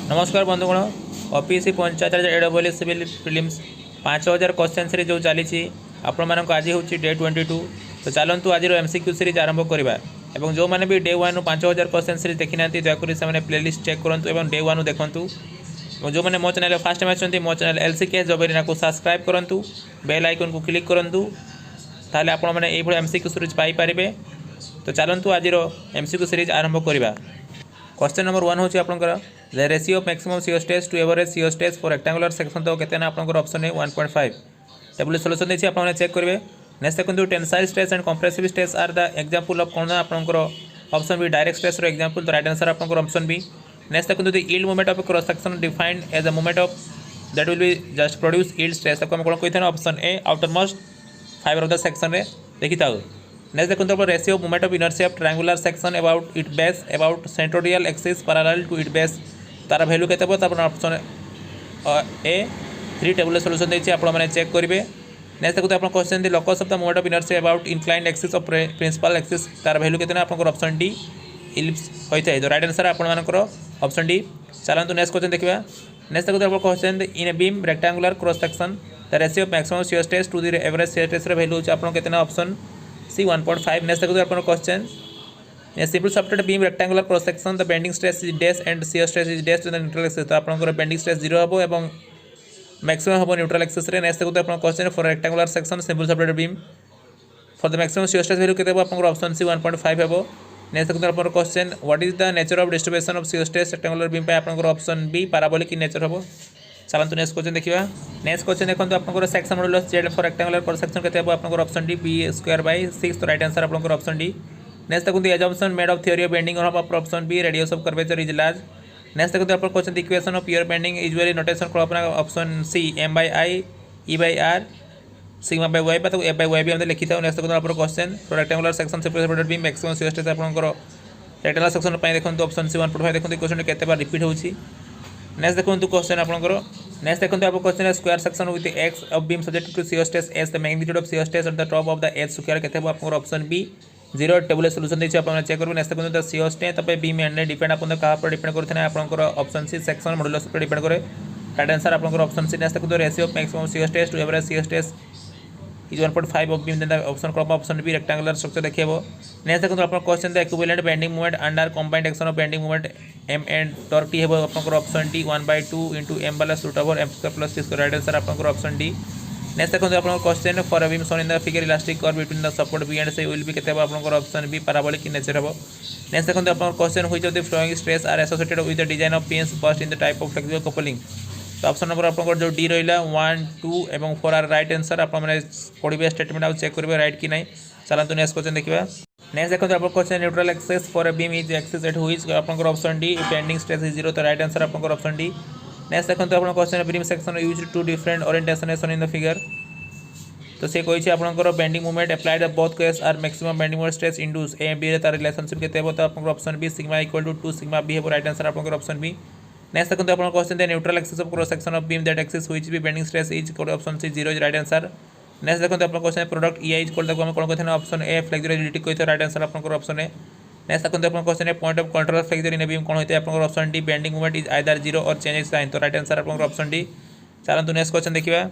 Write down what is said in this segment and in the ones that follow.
नमस्कार बंधुगण OPSC panchayat raj AWS civil prelims 5000 question series जो चली आपण मानक आज हूँ डे 22। तो चलतु आज एमसीक्यू सीरीज आरंभ करवा और जो मैंने भी डे 1 5000 क्वेश्चन सीरीज देखी ना दयाकोरी से प्लेलिस्ट चेक करूँ और डे 1 देखूँ। जो मैंने मो चैनल फास्ट टाइम आछंती मो चैनल एलसीके जबरीना को सब्सक्राइब करूँ, बेल आइकन को क्लिक करूँ, ताले आपण मैंने ये एमसीक्यू सीरीज पाइपर। तो चलतु आज एमसीक्यू सीरीज आरंभ करवा। क्वेश्चन नंबर 1 हूँ आपंकर the ratio of maximum CO stress to average CO stress for rectangular section तो केतना आपंकर ऑप्शन है 1.5। टेबल सॉल्यूशन देछि आपण चेक करेंगे। नेक्स्ट देखो tensile stress and compressive stress are the example of कौन आपंकर ऑप्शन बी डायरेक्ट स्ट्रेस रो एग्जांपल। तो राइट आंसर आपंकर ऑप्शन बी। नेक्स्ट देखो the yield moment of cross section defined as a moment of that will be just produce yield stress को हम कौन कही option A outer most fibre of the section रे देखि थाउ। Next देखो ratio of moment of inertia of triangular section about it base about centroidal axis parallel to it base तार value केते ऑप्शन ए 3 टेबल सॉल्यूशन देछि आपण माने check करेंगे। नेक्स्ट देखो आप question the locus of the moment of inertia about inclined axis of principal axis तार value केते आपन ऑप्शन डी इलिप्स होता है। तो राइट आंसर आपण मानकर ऑप्शन डी। चलतु नेक्स्ट क्वेश्चन देखिबा। नेक्स्ट देखो आप question in a beam rectangular cross section the ratio of maximum shear stress to the average shear stress रे वैल्यू आपन केते ऑप्शन सी 1.5। नेक्स्ट देखो आप question simple supported beam rectangular cross section the bending stress is dash and shear stress is dash to the neutral axis. तो आपन bending stress 0 हबो एवं maximum हम न्यूट्रल एक्सिस रे। नेक्स्ट देखो आप question for rectangular section simple supported beam for the maximum shear stress value केते आपन ऑप्शन सी 1.5 हबो। नेक्स्ट देखो आप question what is the nature of distribution of shear stress rectangular beam पे आपन option B parabolic in nature हबो। चलतु next question देखिबा। नेक्स्ट क्वेश्चन देखो आपन section modulus Z for rectangular cross section केते हबो आपन ऑप्शन डी b²/6। तो राइट आंसर आपन ऑप्शन डी। नेक्स्ट देखो assumption made of theory of bending of option B radius of curvature is large. Next देखो आप question equation of pure bending usually notation को अपना option C m/i e/r sigma by y तो f/y भी हम लिखि था। नेक्स्ट देखो आप question for rectangular section separated beam maximum shear stress आपनकर रेक्टेंगुलर सेक्शन पे देखो ऑप्शन सी 1.5 देखो क्वेश्चन केते बार रिपीट होची। नेक्स्ट देखो क्वेश्चन आपनकर नेक्स्ट देखो आप question square section with X of beam subject to shear stress as the magnitude of shear stress at the top of the edge square केते आपनकर ऑप्शन बी 0 टेबल सॉल्यूशन देछि आपण check करबे। Next देखो the shear stress तपे beam and depend अपन कहा पर डिपेंड करथना आपनकर ऑप्शन सी सेक्शन मॉडुलस पर डिपेंड करे। राइट आंसर आपनकर ऑप्शन सी। नेक्स्ट देखो ratio of maximum shear stress to average shear stress is 1.5 of beam then the option crop option B rectangular structure देखिबो। Next देखो आपण question the equivalent bending moment under combined action of bending moment m and torque T हेबो आपनकर option D 1/2 * m + m² + t²। Right answer आपनकर option D. Next देखो आपन question for a beam shown in the figure elastic curve between the support B and C will be केते आपनकर option B parabolic in nature हेबो। Next देखो आपन question which of the following stress are associated with the design of pins first in the type of flexible coupling. तो option number आपन जो D रहिला 1 2 एवं 4 आर राइट आंसर आपन माने पढिबे स्टेटमेंट आ चेक करबे राइट कि नै। चलंतु नेक्स्ट क्वेश्चन देखिबा। नेक्स्ट देखो आपन question neutral axis for a beam is axis at which आपन option D bending stress is 0। तो राइट आंसर आपन ऑप्शन डी। नेक्स्ट देखो आपन question beam section used to different orientation as in the figure. तो से कही आपन bending movement applied both case are maximum bending movement stress इंडूस A B रे तार रिलेशनशिप केते हेबो। तो आपन option B sigma = 2 sigma B हेबो। राइट आंसर आपन ऑप्शन बी। नेक्स्ट देखो आपन question the neutral axis of cross section of beam that axis which be bending stress is option C 0 is right answer. Next देखो आपन question product EI is देखो हम कोन कहथना option A flexural rigidity कहते right answer आपन option A. Next देखो आपन question point of control flexure in beam कोन होते आपन option D bending movement is either 0 or change sign. तो राइट आंसर आपन ऑप्शन डी। चलंतु नेक्स्ट क्वेश्चन देखिबा।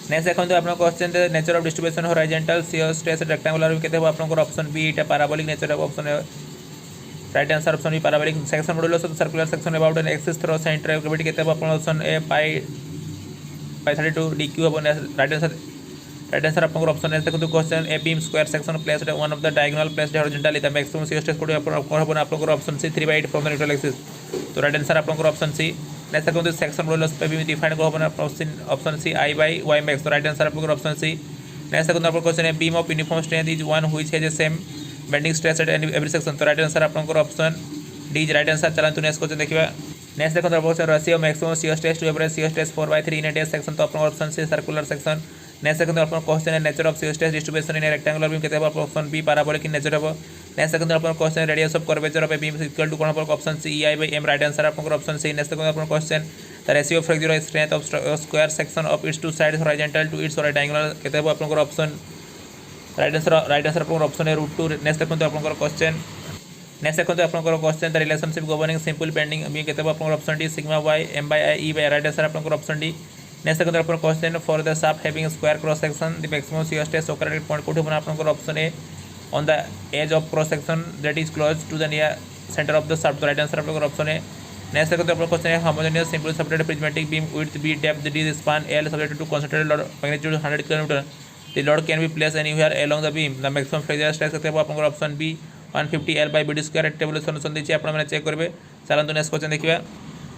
नेक्स्ट देखो आपन question the nature of distribution horizontal shear stress rectangular केते हो आपन ऑप्शन बी इटा parabolic nature of option A. Right answer option B parabolic section modulus of circular section about an axis through centre of gravity केते हो आपन option A π/32 dq हबो। Right answer आपन option A देखो question a beam square section placed one of the diagonal placed horizontally the maximum shear stress कोड आपन हबो आपन option C 3/8 from the neutral axis. तो राइट आंसर आपन option C. Next देखो section modulus पे beam define को हबो ऑप्शन सी i/y max। तो राइट आंसर आपन ऑप्शन सी। नेक्स्ट देखो आपन question a beam of uniform strength is one which has the same bending stress at every section. तो right answer आपन option D is right answer. चलंतु next question देखिबा। Next देखो question ratio maximum shear stress to average shear stress 4/3 in a dash section. तो आपन option C circular section. Next देखो आपन question nature of shear stress distribution in a rectangular beam केते हो option B parabolic in nature हबो। Next देखो आपन question radius of curvature of a beam equal to कोन हबो option C EI/m। Right answer आपन ऑप्शन सी। नेक्स्ट देखो आपन question the ratio of flexural strength of square section of its two sides horizontal to its diagonal केते हो आपन option right answer आपन option A √2। Next देखो आपन question next देखो आपंकर question the relationship governing simple bending भी केते आपंकर option D sigma Y M by I E by right answer आपंकर ऑप्शन डी। नेक्स्ट देखो आपंकर question for the shaft having square cross section the maximum shear stress occur at point कोठी बना आपंकर option A on the edge of cross section that is close to the near centre of the shaft तो right answer आपंकर option A. Next देखो आपंकर question है homogeneous simple separated prismatic beam width B depth D span L subjected to concentrated load magnitude 100 kilometre the load can be placed anywhere along the beam the maximum flexural stress केते आपंकर option B 150 L by BD square table solution देखिए आप check करेंगे। चलते next question देखिए।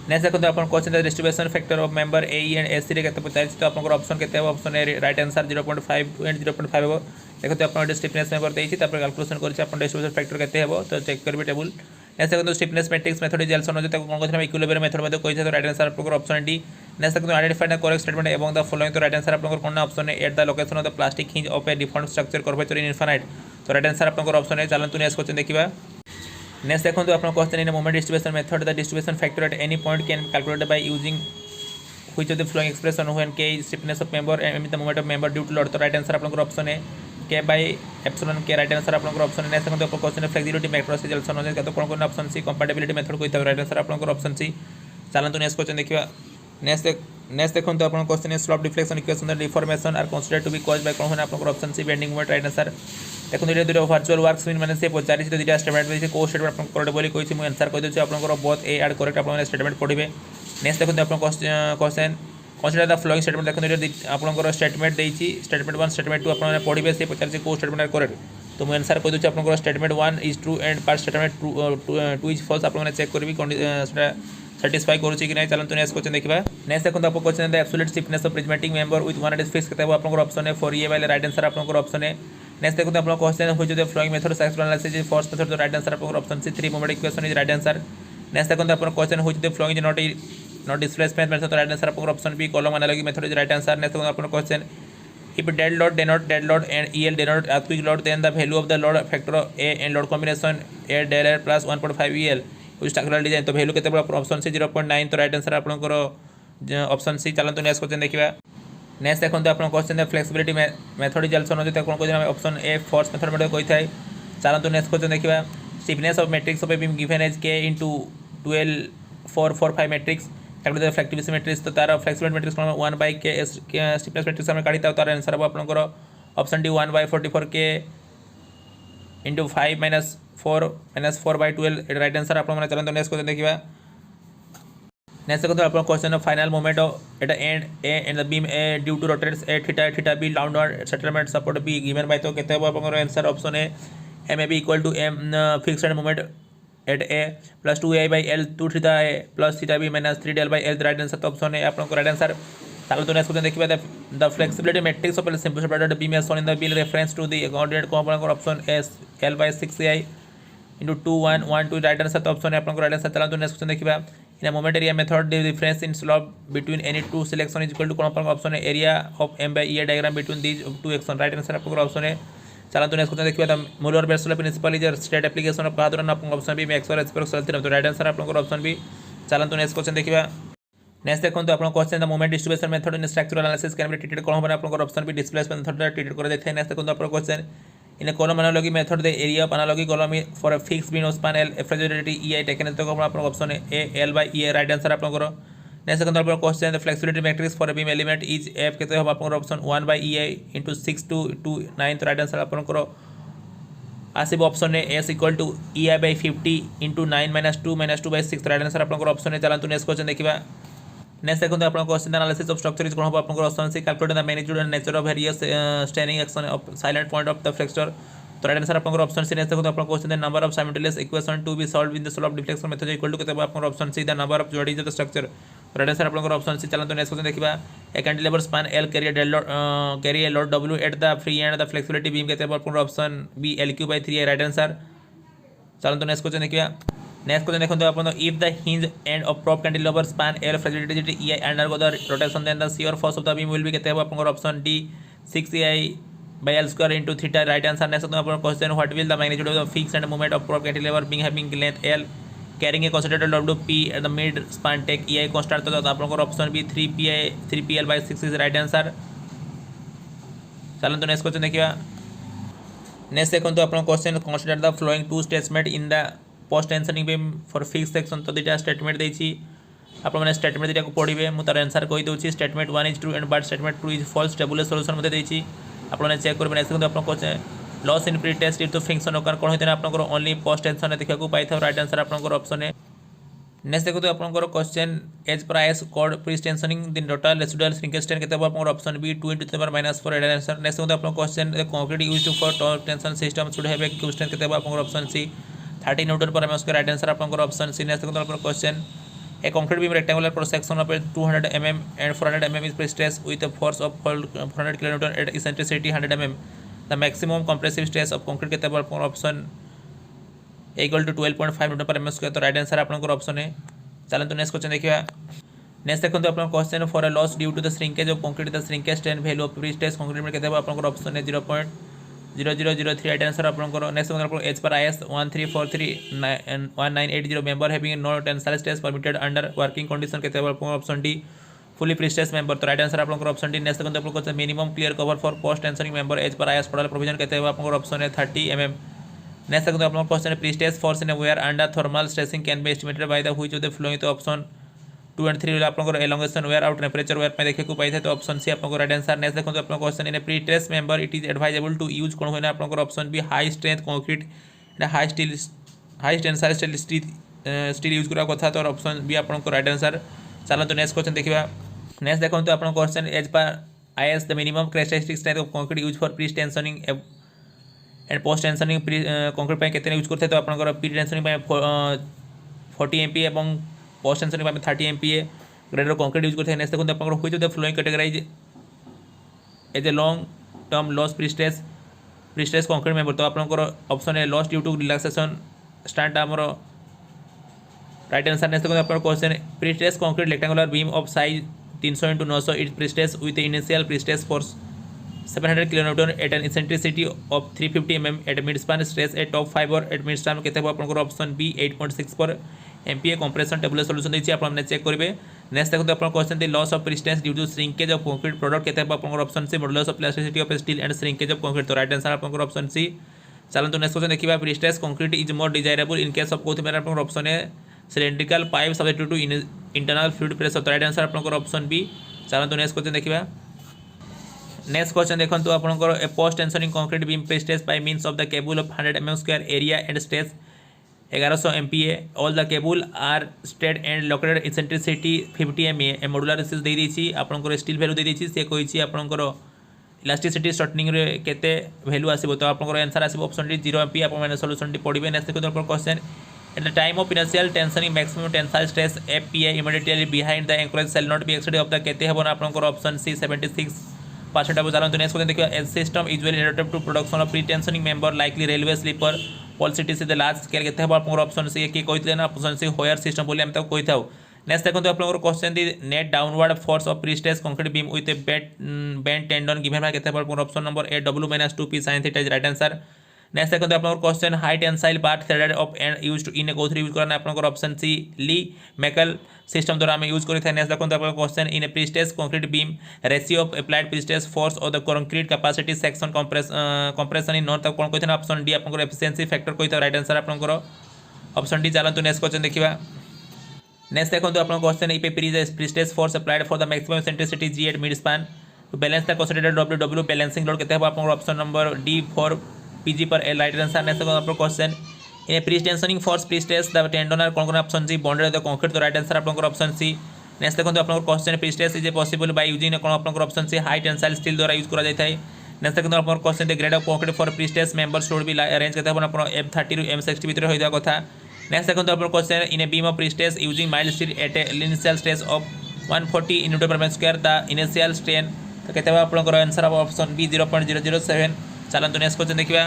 Next देखो आप question distribution factor of member A and S C के पचार तो आप ऑप्शन के option A right answer 0.5 and 0.5 हो देखो आप स्टिफनेस मेंबर देती कैलकुलेशन कर डिस्ट्रीब्यूशन फैक्टर के तो चेक करेंगे टेबल। नेक्स्ट देखो स्टिफनेस मैट्रिक्स मेथड जेलसन होते कौन कहते हैं इक्विलिब्रियम मेथड में कही तो राइट आंसर आपको ऑप्शन डी। नेक्स्ट देखो आइडेंटिफाई द करेक्ट स्टेटमेंट एवं द फॉलोइंग तो राइट आंसर आपको कौन ऑप्शन है at the location of the plastic hinge of a deform structure curvature in infinite तो राइट आंसर आपको ऑप्शन है। चलते नेक्स्ट क्वेश्चन देखिए। नेक्स्ट देखो आप question in moment distribution method the distribution factor at any point can calculated by using which of the following expression when K is stiffness of member and the moment of member due to load तो right answer आपको option है K by epsilon के right answer आपको option है। Next देखो question flexibility macro से जल्सन हो तो कौन ऑप्शन सी कंपैटिबिलिटी मेथड कोई राइट आंसर आपको ऑप्शन सी। चलते नेक्स्ट क्वेश्चन देखिए। नेक्स्ट देखो तो आप question slope deflection equation the deformation are considered to be caused by कौन आपको option C bending moment right answer. देखो ये दुटा वर्चुअल वर्क्स मैंने से पचारि तो दुटा स्टेटमेंट देखिए को स्टेटमेंट आप करेक्ट बोली कही मुझे आंसर कहीदे आपको बहुत ए एड करेक्ट आप स्टेटमेंट पढ़े। नेक्स्ट देखो आप question consider the following statement देखो आपंकर स्टेटमेंट देती स्टेटमेंट 1 स्टेटमेंट 2 आप पढ़े से पचारि को स्टेटमेंट करेक्ट तो मुझे आंसर कहीदे आपंकर statement 1 is true and part statement 2 is false आप चेक करेंगे satisfy करूँ कि नहीं। चलते नेक्स्ट क्वेश्चन देखा। नेक्स्ट देखो आप question the absolute stiffness of prismatic member with one at fix करते आपको ऑप्शन है फॉर ए वाले राइट आंसर आपको ऑप्शन है। नेक्स्ट देखो आप question which the following method structural analysis first method तो राइट आंसर आपको option C 3 moment equation is right answer. Next देखो आप question which the following not displacement method तो राइट आंसर आपको option B column analogy method is right answer. Next देखो आप question if dead load denote dead load and EL denote earthquake load then the value of the load factor of A and load combination A del R plus 1.5 EL which structural design तो value केते option C 0.9 तो right answer आपनकर option C. चलते next question देखिबा। Next देखो तो आपन question the flexibility method जेलसन होते कोन कोन ऑप्शन ए फोर्स मेथड में कोई थाए। चलते नेक्स्ट क्वेश्चन देखिबा। Stiffness of matrix of a beam given as k into 12 4 4 5 matrix calculate the flexibility matrix तो तार flexibility matrix 1 by k stiffness matrix हम काढिता तार आंसर अब आपनकर option D 1 by 44 k into 5 minus 4 by 12 right answer आप मैंने। चलते next question देखिए। नेक्स्ट देखो आप question final moment of at end A and the beam A due to rotates A theta B downward settlement support B given by तो कहते हैं आपको आंसर ऑप्शन है M A B equal to M fixed moment at A plus 2 by L 2 theta A plus theta B minus 3 del by L right answer तो option है आपको right answer. चलो तो नेक्स्ट क्वेश्चन देखिए। The flexibility matrix of simple separated beam as shown in the bill reference to the coordinate component option is L by 6ai into 2 1 1 2 right answer तो option है आपको right answer. चलो तो next question देखिए। In a moment area method the difference in slope between any two selection is equal to कौन option है area of m by e diagram between these two action right answer आपको option है। चलो तो next question देखिए। The Muller Breslau principle is state application of कहा आपको option B Maxwell reciprocal तो राइट आंसर आपको ऑप्शन बी। चलो तो नेक्स्ट क्वेश्चन देखिए। नेक्स्ट देखो तो आपको question the moment distribution method in structural analysis can be treated कौन आपको option B displacement method treated कर देते हैं। नेक्स्ट देखो तो आपको question in column analogy method the area of analogy column for a fixed beam span L fragility EI taken तो आपको ऑप्शन है ए L by EI right answer आपको। नेक्स्ट देखो तो आपको question the flexibility matrix for a beam element is F कहते हैं आपको option 1 by EI into 6 to 9 तो राइट आंसर आपको आसिब ऑप्शन है S equal to EI by 50 into 9 minus 2 by 6 right answer आपको ऑप्शन है। चलते नेक्स्ट क्वेश्चन देखिए। नेक्स्ट देखो तो आपको question analysis of structure is कौन आपको ऑप्शन से calculate the magnitude and nature of various standing action of silent point of the flexure तो राइट आंसर आपको ऑप्शन सी। नेक्स्ट देखो तो आपको question the number of simultaneous equation to be solve in the slope deflection method equal to कहते हैं आपको option C the number ऑफ जोड़ीज ऑफ द स्ट्रक्चर तो राइट आंसर आपको ऑप्शन सी। चलो तो नेक्स्ट क्वेश्चन देखिए। A cantilever span L carry a load W at the free end the flexibility beam कहते हैं आपको option B L³ by 3 right answer. चलो तो नेक्स्ट क्वेश्चन देखिए। नेक्स्ट क्वेश्चन देखो तो आप if the hinge end of prop cantilever span L flexibility EI undergo the rotation then the shear force of the beam will be कहते हैं आपको option D 6ai by L square into theta right answer. Next तो आपको question what will the magnitude of the fixed end moment of prop cantilever beam having length L carrying a concentrated load P at the mid span take EI constant तो आपको option B 3PL by 6 is right answer. चलो तो next question देखिए। Next देखो तो आपको question consider the following two statement in the post tensioning beam for fix section तो दुटा स्टेटमेंट देछि आपण माने स्टेटमेंट दुटा को पढ़िबे मु तार आंसर कहि दोछि statement 1 is true and but statement 2 is false tabular solution मते देछि आपण माने चेक करबे नेक्स्ट देखो आपण को loss in pre test if तो फंक्शन ओकर कोन होते आपण को ओनली पोस्ट टेंशन देखा को पाई था राइट आंसर आपण को ऑप्शन है नेक्स्ट देखो आपण को question as per IS code pre tensioning दिन टोटल रेसिडुअल श्रिंकेज टेन केते आपण option B 2 * 10⁻⁴ right answer next देखो आपण question the concrete used for top tension system should have a question केते आपण option C 30 newton per mm square right answer आपण option C next देखो आपण question a concrete beam rectangular cross section of 200 mm and 400 mm is stressed with a force of 400 kN at eccentricity 100 mm. The maximum compressive stress of concrete केते पर option equal to 12.5 newton पर mm square तो right answer आपन को option है चलन तो next question देखिया नेक्स्ट देखो आपन question for a loss due to the shrinkage of concrete the shrinkage strength value of pre stress concrete में केते आपन को ऑप्शन है 0.0003 राइट आंसर आपन को नेक्स्ट आपन as per IS 134391980 member having no tensile stress permitted under working condition केते आपन option D fully prestress member तो राइट आंसर आपन को ऑप्शन डी नेक्स्ट देखो आपन को minimum clear cover for post tensioning member as per IS for provision केते आपन को ऑप्शन है 30 mm नेक्स्ट देखो आपन question prestress force in wire under thermal stressing can be estimated by the which of the following तो option 2 and 3 आपन को elongation wire out temperature wire में देखे को पाई थे तो ऑप्शन सी आपन को राइट आंसर नेक्स्ट देखो आपन question in prestress member it is advisable to use कोन होना आपन को option B high strength concrete and high tensile steel use करा कथा तो ऑप्शन बी आपन को राइट आंसर चलो तो नेक्स्ट क्वेश्चन देखिबा नेक्स्ट देखो तो आपन question as per IS the minimum characteristic strength of concrete use for pretensioning and post tensioning concrete पे केते यूज करथे तो आपन को प्री टेंशनिंग पे 40 MPa एवं पोस्ट टेंशनिंग पे 30 MPa grade of concrete use करथे नेक्स्ट देखो आपन को which of the following categorize as a long term loss pre stress concrete member तो आपन को ऑप्शन है loss due to relaxation start हमर राइट आंसर नेक्स्ट देखो आपन question pre stress concrete rectangular beam of size 300 * 900 it prestress with initial prestress force 700 kN at an eccentricity of 350 mm at mid span stress at top fiber at mid span केते आपन को option B 8.6 पर MPa compression tabular solution देछि आपन check करिवे next देखो आपन question the loss of resistance due to shrinkage of concrete product केते आपन को option C modulus of plasticity of steel and shrinkage of concrete तो राइट आंसर आपन को ऑप्शन सी चलन तो नेक्स्ट क्वेश्चन देखिबा pre stress concrete is more desirable in case of कोथ मेरा आपन ऑप्शन है cylindrical pipe subject to internal fluid pressure तो राइट आंसर आपन को ऑप्शन बी चलन तो नेक्स्ट क्वेश्चन देखिबा नेक्स्ट क्वेश्चन देखो आपंकर a post tensioning concrete beam prestress by means of the cable of 100 mm square area and stress 1100 MPa all the cable are straight and located eccentricity 50 MA a modular रेसिस दे दीची आपंकर steel value दे दीची से कहिची आपंकर elasticity shortening रे केते value आसीबो तो आपंकर आंसर आसीबो ऑप्शन डी 0 MPa आपन माने सॉल्यूशन डी पढिबे नेक्स्ट देखो question at the time of initial tensioning maximum tensile stress FPa immediately behind the anchorage shall not be exceed of the केते हेबन आपंकर ऑप्शन सी 76% अब चलन तो नेक्स्ट क्वेश्चन देखिए as system usually related to production of pretensioning member likely railway sleeper pole city से the large scale केते हम आपन ऑप्शन सी की कहितले ना ऑप्शन सी होयर सिस्टम बोली हम तो कहिथाउ नेक्स्ट देखो तो आपन question the net downward force of pre stress concrete beam with A bend tendon given by केते हम option number A W-2p sin theta is right answer next देखो तो आपन question high tensile bar threaded of and used in A कोथरी use करना आपन option सी ली मेकल system द्वारा हम use करि था नेक्स्ट देखो तो आपन question in a pre stress concrete beam ratio of applied prestress force of the concrete capacity section compression in north कोन कहिथन ऑप्शन डी आपन एफिशिएंसी फैक्टर कहिथा राइट आंसर आपन ऑप्शन डी चलन तो नेक्स्ट क्वेश्चन देखिबा next देखो तो आपन क्वेश्चन इ पे prestress force applied for the maximum eccentricity G at mid span to balance the considered W balancing load केते आपन option number D for PG per L right answer next देखो question in a pretensioning force prestress the tendon are कोन option C bonded the concrete तो right answer आपन option C next देखो आपन question prestress is possible by using कोन आपन option C high tensile steel द्वारा use करा जाय थाय नेक्स्ट देखो आपन question the grade of concrete for prestress member should be arrange करते आपन M30 टू M60 भीतर होय जा कथा नेक्स्ट देखो आपन question in a beam of pre stress using mild steel at a initial stress of 140 newton per square the initial strain तो केते आपन आंसर ऑप्शन बी 0.007 चलन तो नेक्स्ट क्वेश्चन देखिबा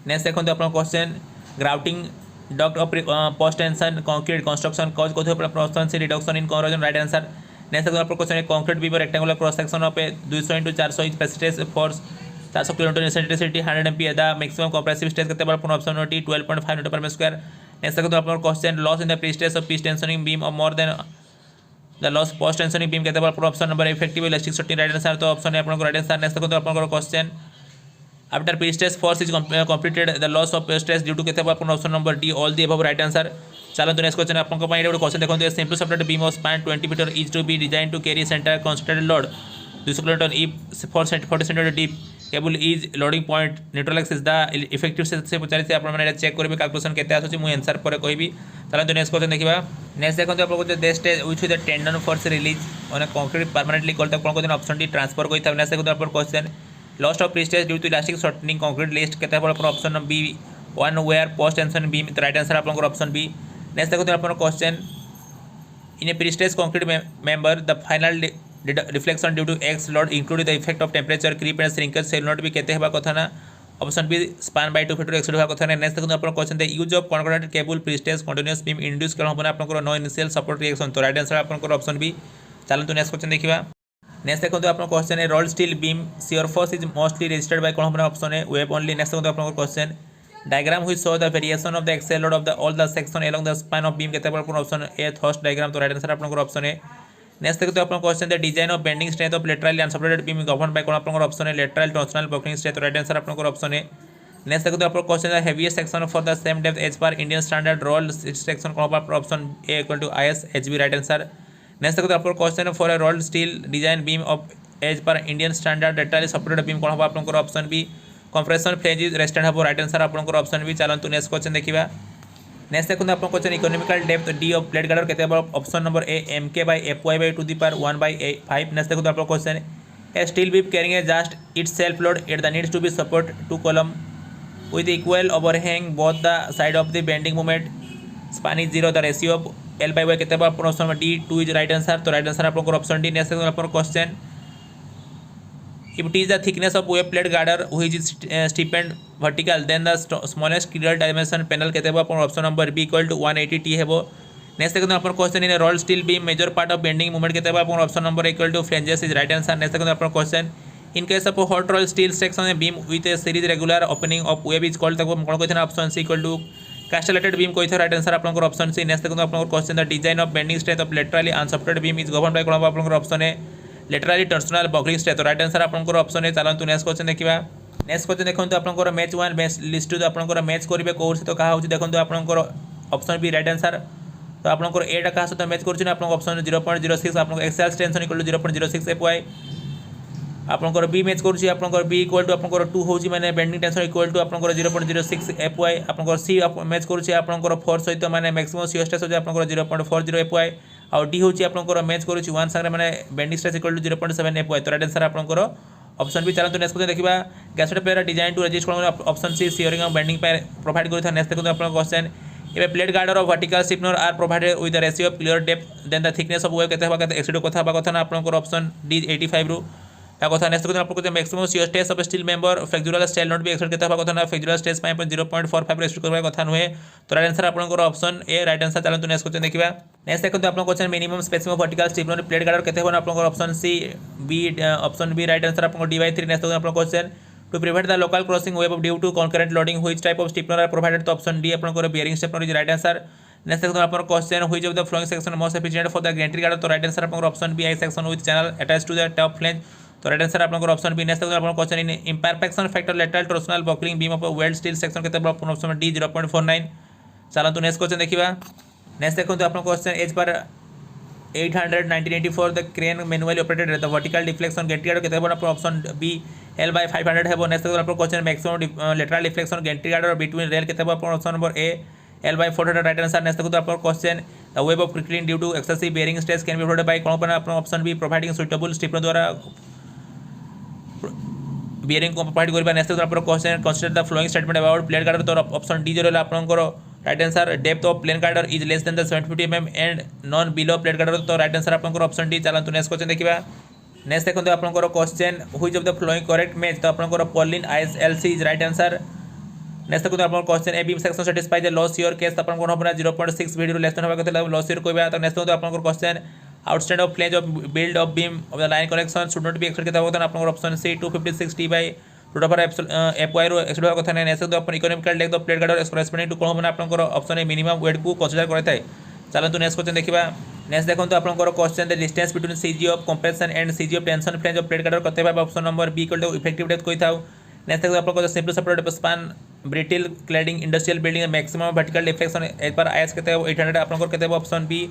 नेक्स्ट देखो आपन question grouting duct of post tension concrete construction cause कोथे option C reduction in corrosion right answer next देखो आपन question concrete beam rectangular cross section of 200 * 400 inch stress force 400 kN eccentricity 100 MPa the maximum compressive stress केते आपन option D 12.5 newton per square next देखो आपन question loss in the prestress of pretensioning beam of more then the loss post tensioning beam केते आपन option number effective elastic shortening right answer तो option है आपन right answer next देखो आपन question after prestress force is completed the loss of stress due to केते option number D all the above right answer. चलते next question आपको गोटे question देखते simple supported beam of span 20 metre is to be design to carry centre concentrated load 200 kiloton if 40 centimetre deep cable is loading point neutral axis the effective से पचारि आपने check करेंगे calculation केते आसुची मु answer पर कहबी। चलते नेक्स्ट क्वेश्चन देखा नेक्स्ट देखते आपको the stage which the tendon force release on a concrete permanently call कौन कहते ऑप्शन डी ट्रांसफर कोई था। नेक्स्ट देखते आपको question lost of pre stress due to elastic shortening concrete list केते option B one where post tension beam right answer आप option B. Next देखते आप question in a pre stress concrete member the final reflection due to X load include the effect of temperature creep and shrinkage sell note भी केते हेबा कथा ना option B span by 2 factor X हेबा कथा ना। नेक्स्ट देखते आप question the use of concrete cable prestress continuous beam induce कर होबना आपन नो इनिशियल सपोर्ट रिएक्शन तो राइट आंसर आपन ऑप्शन बी। चलते नेक्स्ट क्वेश्चन देखिबा नेक्स्ट देखते आप question a rolled steel beam shear force is mostly registered by कौन होबना option A web only. Next देखते आप question diagram which show the variation of the axial load of the all the section along the span of beam केते option A thrust diagram तो right answer आपन option A. Next देखते आप question the design of bending strength of laterally unsupported beam govern by कौन आपन option A lateral torsional buckling strength right answer आपन option A. Next देखते आप question the heaviest section for the same depth as per Indian standard rolled section कौन आपन option A equal to IS HB right answer. Next देखते आप question for a rolled steel design beam of as per Indian standard laterally supported beam कौन आपन option B compression flange is restrained हम right answer आप option भी। चलते next question देखा next देखते आप question economical depth D of plate girder केते option number A MK by FY by 2 the power 1 by 5। Next देखते आप question a steel beam carrying a just it self load at the needs to be support to column with equal overhang both the side of the bending moment span is 0 the ratio of L by Y केते option number D 2 is right answer तो right answer आप option D. Next देखते आप question if it is the thickness of wave plate girder which is steepened vertical then the smallest clear dimension panel केते option number B equal to 180 T हेबो। Next देखते आप question in rolled steel beam major part of bending movement केते option number equal to flanges is right answer. Next देखते आप question in case of hot roll steel section beam with a series regular opening of web is called कौन कहते option C equal to castellated beam कोई था right answer आप option C. Next देखते आप question the design of bending strength of laterally unsupported beam is govern by कौन आप option A laterally torsional buckling strength तो राइट आंसर आपन option A. चलते नेक्स्ट क्वेश्चन देखा नेक्स्ट क्वेश्चन देखते आपन मैच 1 बेस्ट लिस्ट आपन मैच करेंगे कौन से तो कहा देखते आपन ऑप्शन बी राइट आंसर तो आपन एटा क्या सहित मैच कर ऑप्शन 0.06 आप axial tension equal to 0.06 FY आपन बी मैच कर बी इक्वल टू आपन 2 होची माने बेंडिंग टेंशन इक्वल टू आपन 0.06 FY आपन सी मैच कर फोर्स सहित माने मैक्सिमम शियर स्ट्रेस होची आपन 0.40 FY और डी होची आपन मैच करुच्ची 1 संगे माने bending stress equal to 0.7 FY तो राइट आंसर आपन ऑप्शन बी। चलते नेक्स्ट क्वेश्चन देखा gusset plate design to resist option C shearing और बेंडिंग पे प्रोवाइड करता। नेक्स्ट देखते आप question a plate girder of vertical stiffener are provided with the ratio of clear depth than the thickness of web केते होबा acid कथा होबा कथा ना आपन ऑप्शन डी 85 रू ता कथा। नेक्स्ट क्वेश्चन आपको maximum shear stress of steel member flexural style not be exceed केते होबा कथा ना फ्लेक्सुरल स्ट्रेस 0.45 रेस्ट करबा कथा नुहे तो राइट आंसर आपन ऑप्शन ए राइट आंसर। चलते नेक्स्ट क्वेश्चन देखिबा नेक्स्ट देखते आप question minimum spacing of vertical stiffener plate girder केते होबा आपन option C B option B right answer आपन डी बाय 3। नेक्स्ट आप question to prevent the local crushing web due to concurrent loading which type of stiffener are provided तो option D आपन bearing stiffener is right answer. Next देखते आप question which of the following section most efficient for the gantry girder तो right answer आपन option B I section with channel attached to the top flange तो right answer आपन option B. Next देखते आप question in imperfection factor lateral torsional buckling beam of weld steel section केते option D 0.49। चलते next question देखिबा next देखते आप question as per 800 the crane manually operated the vertical deflection gantry girder केते option B L by 500 हेबो। Next देखते आप question maximum lateral deflection gantry girder between rail केते option number A L by 400 right answer. Next देखते आप question the web of crippling due to excessive bearing stress can be provided by कौन option B providing suitable stiffener द्वारा bearing को provide करबा। Next देखते आप question consider the following statement about plate girder तो option D जो आपन right answer depth of plane girder is less than the 750 mm and non below plate girder तो right answer आपन option D. चलते next question देखिबा next देखते आपन question which of the following correct match तो आपन purlin ISLC is right answer. Next देखते आपन question a beam section satisfy the loss shear case आपन कोन होबा 0.6 वीडियो लेस देन होबा कते लॉस शियर कोइबा। तो नेक्स्ट देखते आपन question outstand of flange of build of beam of the line connection should not be exceed केते होबा आपन option C 256 T by root over FY रो एक्सेप्ट होबा कथा नै। नेक्स्ट देखते आपन economical depth of plate girder corresponding to कोन होबा आपन ऑप्शन ए मिनिमम वेट को कंसीडर करथाय। चलते नेक्स्ट क्वेश्चन देखिबा नेक्स्ट देखते आपन question the distance between CG of compression and CG of tension flange of plate girder कते होबा option number B equal to effective depth कोइ थाउ। नेक्स्ट देखते आपको simple support span brittle cladding industrial building maximum vertical deflection एक बार आयस के 800 आपको के option B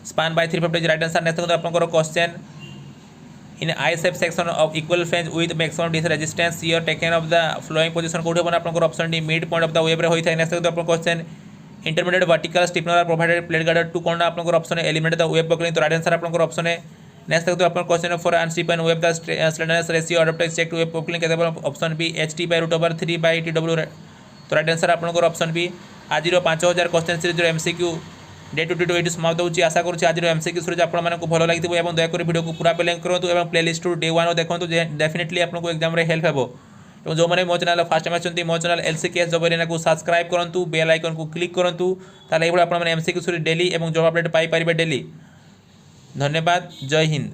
span by 350 right answer. Next देखते आपको question in I shape section of equal phase with maximum this resistance year taken of the flowing position कौट हो आपको option D mid point of the web होता है। Next देखते आपको question intermediate vertical stiffener provided plate girder to कौन आपको option है एलिमिनेट द वेब बकलिंग तो राइट आंसर आपको ऑप्शन है। नेक्स्ट देखते आपको question for unstiffen web the slenderness ratio adopted check to web buckling के option B HT by √3/TW तो राइट आंसर आपको ऑप्शन बी। आज 5000 क्वेश्चन सीरीज MCQ डे 22 ये समाप्त होची। आशा करूँ आज MCQ सीरीज आपको भल लगी दयाकोरी वीडियो को पूरा प्ले करूँ और प्लेलिस्ट डे 1 देखो डेफिनेटली आपको एग्जाम हेल्प हो। तो जो मैंने मो चैनल फास्ट टाइम आछंती मो चैनल LCKS जॉब एरिना को सब्सक्राइब करूँ बेल आइकन को क्लिक करूँ ताले ये MCQ सीरीज डेली और जॉब अपडेट पाई परिबे डेली। धन्यवाद। जय हिंद।